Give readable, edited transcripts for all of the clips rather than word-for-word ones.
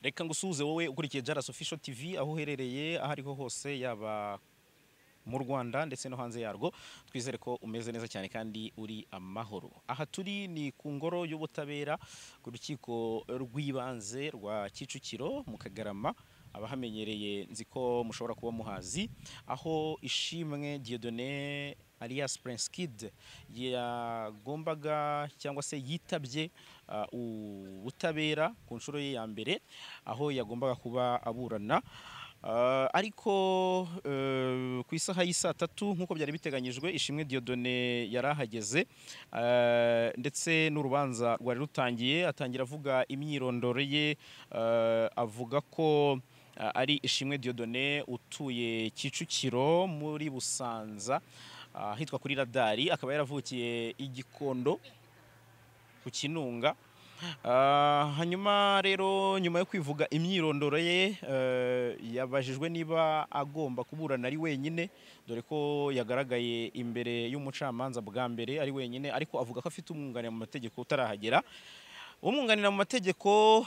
Reka ngusuhuze wowe ukurikiye JALAS Official TV aho uherereye aho ariho hose yaba mu Rwanda ndetse no hanze yarwo. Twizere ko umeze neza cyane kandi uri amahoro. Aha turi ni ku ngoro y'ubutabera ku rukiko rw'ibanze rwa Kicukiro mu Kagarama. Abahamenyereye nzi ko mushobora kuba muhazi, aho Ishimwe Dieudonné alias Prince Kid yagombaga cyangwa se yitabye ubutabera ku nshuro ye ya mbere, aho yagombaga kuba aburana. Ariko ku isaha y'isa 3 nkuko byari biteganyijwe, Ishimwe Dieudonné yarahageze ndetse n'urubanza rwari rutangiye. Atangira avuga imyirondoro ye, avuga ko ari Ishimwe Dieudonné utuye Kicukiro muri Busanza, hitwa kuri Radari. Akaba yaravukiye Igikondo ku Kinunga. Hanyuma rero nyuma yo kwivuga imyirondoro ye, yabajijwe niba agomba kuburana ari wenyine, dore ko yagaragaye imbere y'umucamanza bwa mbere ari wenyine, ariko avuga ko afite umwunganira mu mategeko utarahagera. Umwunganira mu mategeko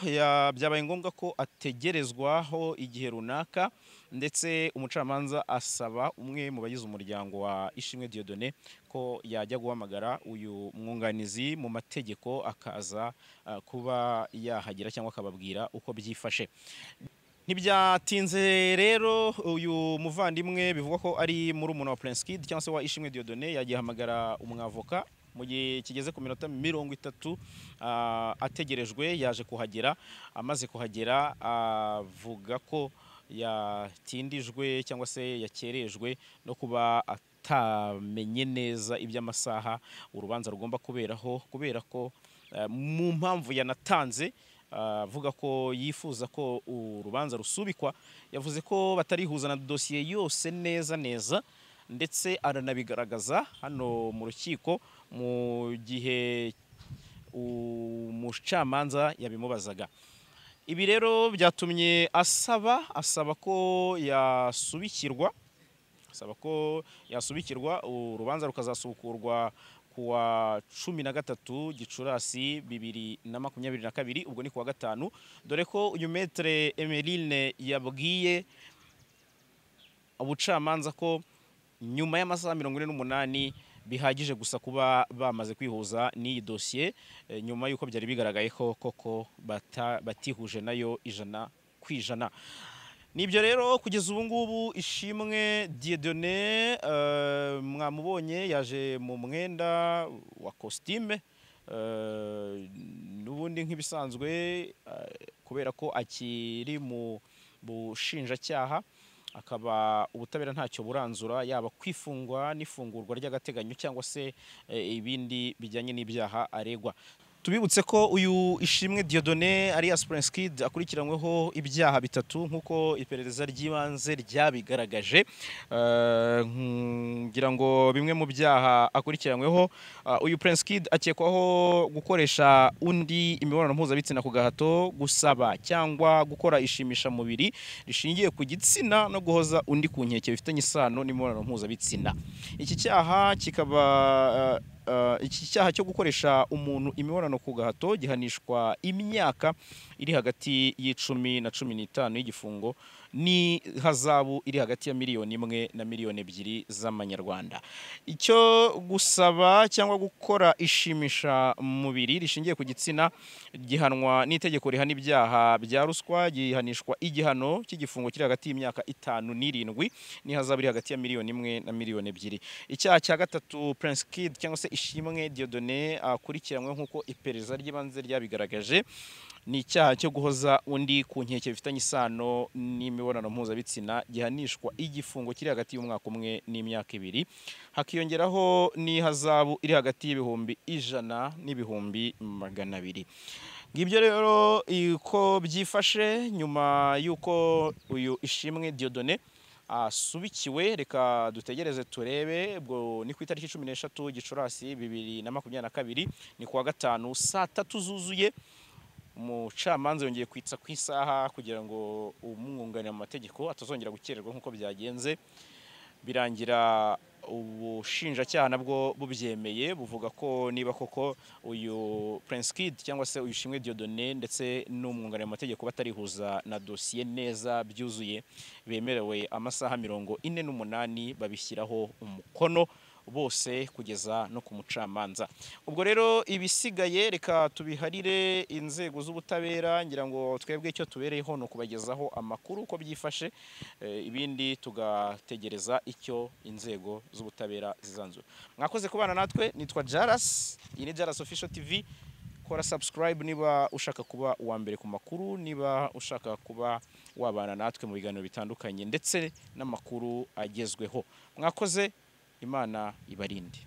byabaye ngombwa ko ategerezwaho igihe runaka, ndetse umucamanza asaba umwe mu bagize umuryango wa Ishimwe Dieudonné ko yajya guhamagara uyu mwunganizi mu mategeko akaza kuba yahagera cyangwa akababwira uko byifashe. Ntibyatinze rero uyu muvandimwe bivugwa ko ari murumuna wa Prince Kid cyangwa se wa Ishimwe Dieudonné yagiye hamagara umwavoka. Mu gihe kigeze ku minota 30 ategerejwe, yaje kuhagera. Amaze kuhagera avuga ko yatindijwe cyangwa se yakerejwe no kuba atamenye neza iby'amasaha urubanza rugomba kuberaho, kubera ko mu mpamvu yanatanze avuga ko yifuza ko urubanza rusubikwa. Yavuze ko batarihuza na dosiye yose neza, ndetse aranabigaragaza hano mu rukiko mu gihe umucamanza yabimubazaga. Ibi rero byatumye asaba ko yasubikirwa, urubanza rukazasubukurwa kuwa 13 Gicurasi 2022, ubwo ni kuwa gatanu, dore ko uyu Maître Emeline yabwiye ubucamanza ko nyuma y'amasaha 48 bihagije gusa kuba bamaze kwihuza n'iyi dosiye, nyuma y'uko byari bigaragaye ko koko batihuje nayo 100%. Nibyo rero kugeza ubu ngubu Ishimwe Dieudonné mwamubonye yaje mu mwenda wa costume, n'ubundi nk'ibisanzwe, kubera ko akiri mu bushinjacyaha. Akaba ubutabera ntacyo buranzura, yaba kwifungwa n'ifungurwa ry'agateganyo cyangwa se ibindi bijyanye n'ibyaha aregwa. Tubibutse ko uyu Ishimwe Dieudonné alias Prince Kid akurikiranyweho ibyaha 3 nkuko iperereza ry'ibanze ryabigaragaje. Ngira ngo bimwe mu byaha akurikiranyweho, uyu Prince Kid akekwaho gukoresha undi imibonano mpuzabitsina ku gahato, gusaba cyangwa gukora ishimisha mubiri rishingiye ku gitsina no guhoza undi ku nkeke bifitanye isano n'imibonano mpuzabitsina. Iki cyaha cyo gukoresha umuntu imibonano ku gahato gihanishwa imyaka iri hagati y'10 na 15 y'igifungo, ni hazabu iri hagati ya $1,000,000 na $2,000,000 z'amanyarwanda. Icyo gusaba cyangwa gukora ishimisha mubiri rishingiye ku gitsina gihanwa n'itegeko rihana ibyaha bya ruswa, gihanishwa igihano cy'igifungo kiri hagati y'imyaka 5 n'7, ni hazabu iri hagati ya $1,000,000 na $2,000,000. Icyaha cya gatatu Prince Kid cyangwa se Ishimwe Dieudonné akurikiranywe nkuko iperereza ry'ibanze ryabigaragaje, ni icyaha cyo guhoza undi ku nkeke bifitanye isano n'imibonano mpuzabitsina, gihanishwa igifungo kiri hagati y'umwaka 1 n'imyaka 2, hakiyongeraho n'ihazabu iri hagati y'ibihumbi 100 n'ibihumbi 200. Ngibyo rero uko byifashe nyuma y'uko uyu Ishimwe Dieudonné asubikiwe. Reka dutegereze turebe, ubwo ni ku itariki 13 Gicurasi 2022, ni kuwa gatanu saa 3 zuzuye. Umucamanza yongeye kwitsa ku isaha kugira ngo umwunganira mu mategeko atazongera gukererwa nkuko byagenze. birangira ubushinjacyaha nabwo bubyemeye buvuga ko niba koko uyu Prince Kid cyangwa se uyu Shimwe Dieudonné ndetse n'umwunganira mu mategeko batarihuza na dosiye neza byuzuye bemerewe amasaha 48 babishyiraho umukono bose kugeza no ku mucamanza. Ubwo rero ibisigaye reka tubiharire inzego z'ubutabera, ngira ngo twebwe icyo tubereyeho no kubagezaho amakuru uko byifashe, ibindi tugategereza icyo inzego z'ubutabera zizanzura. Mwakoze kubana natwe, nitwa Jalas, iyi ni Jalas Official TV. Kora subscribe niba ushaka kuba uwa mbere ku makuru, niba ushaka kuba wabana natwe mu biganiro bitandukanye ndetse n'amakuru agezweho. Mwakoze, Imana ibarinde.